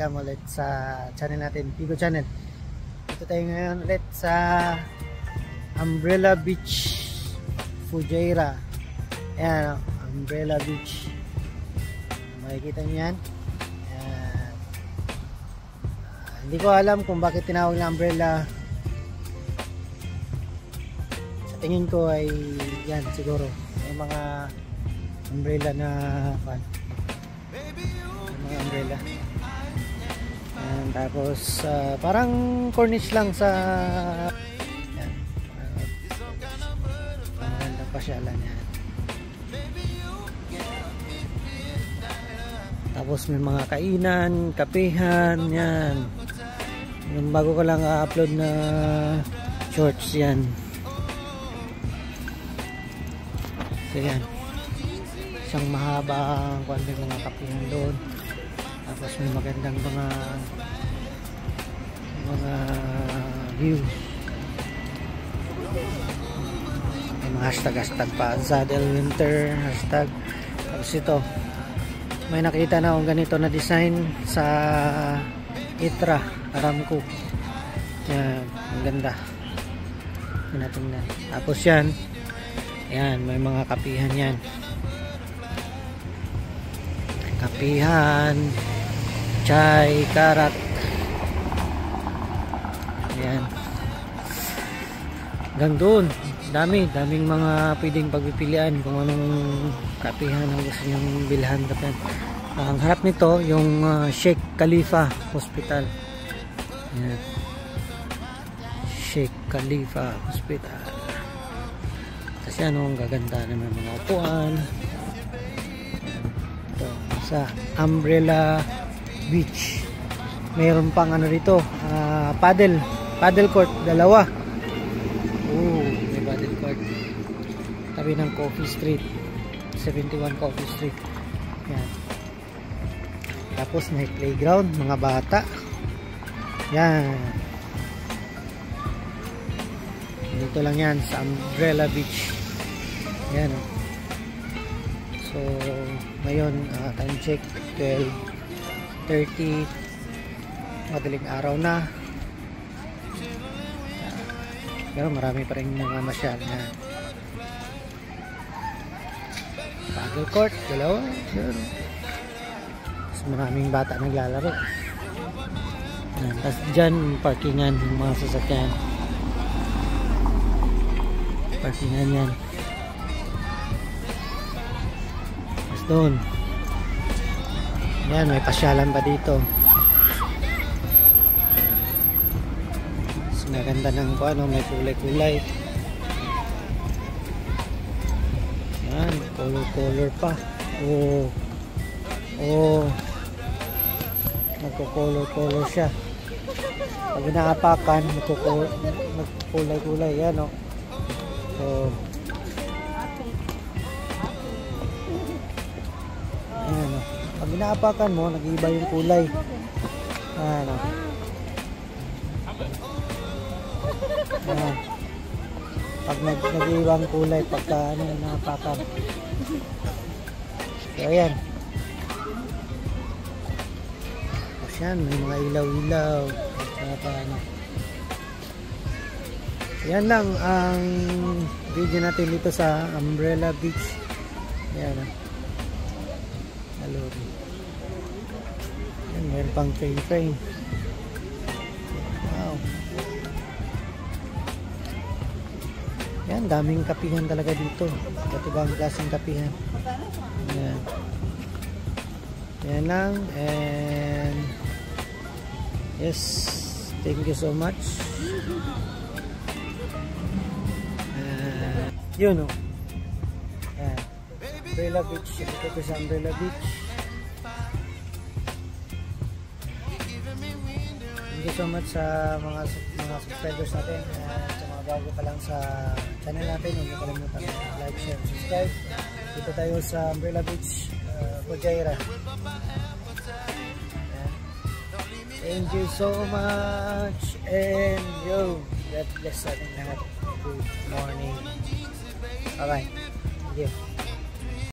welcome ulit sa channel natin, Pigo Channel. Ito tayo ngayon ulit sa Umbrella Beach, Fujairah. Ayan, Umbrella Beach. Makikita nyo yan. Ayan. Hindi ko alam kung bakit tinawag na umbrella. Sa tingin ko ay yan siguro. May mga umbrella na mga umbrella. Ayan, tapos parang corniche lang sa yan, magandang pasyalan yan. Tapos may mga kainan, kapehan yan. Yung bago ko lang upload na shorts yan. So yan, isang mahabang may mga kapehan doon. Tapos may magandang mga views. May mga hashtag pa, Zadel Winter hashtag. Tapos ito, may nakita na akong ganito na design sa Itra, Aramco. Yan, ang ganda. Tingnan. Tapos yan, may mga kapihan yan. Kapihan, chai, karat. Ayan. Hanggang doon. Daming mga pwedeng pagpipilian kung anong kapihan ang gusto nyong bilhan. Ang harap nito, yung Sheikh Khalifa Hospital. Ayan. Sheikh Khalifa Hospital. Kasi ang gaganda naman mga upuan. Ito, sa Umbrella Beach. Mayroon pang ano dito, paddle court, dalawa. May paddle court. Tabi ng Coffee Street, 71 Coffee Street. Yan. Tapos may playground, mga bata. Yan. Dito lang yan sa Umbrella Beach. Yan. So, ngayon, time check, 12:30. Madaling araw na. Pero marami pa rin mga masyal na paddle court, dalawa. Tapos maraming bata naglalaro. Tapos dyan, parkingan yung mga sasakyan. Parkingan yan. Tapos doon. Yan, may pasyalan pa dito. Maganda ng may kulay-kulay. Yan, color pa. Nagko-color siya. Pag inaapakan, nagkulay-kulay. Yan, So, ayan, pag inaapakan mo, nag-iiba yung kulay. Ayan, pag nag-iwang kulay pagka napakan. So ayan. Tapos yan, may mga ilaw-ilaw. Yan lang ang video natin dito sa Umbrella Beach. Ayan. Hello. Yan, meron pang train. Wow. Yan, daming kapihan talaga dito. Iba't ibang klaseng kapihan. Yan. Yan lang. And yes, thank you so much. Yun Yan. Umbrella Beach. Ito sa Umbrella Beach. Thank you so much sa mga subscribers natin. Sa mga bago pa lang sa channel natin, huwag niyo kalimutan like, share, subscribe. Dito tayo sa Umbrella Beach, Fujairah. Thank you so much, and God bless sa ating lahat. Good morning. Bye bye. Thank you.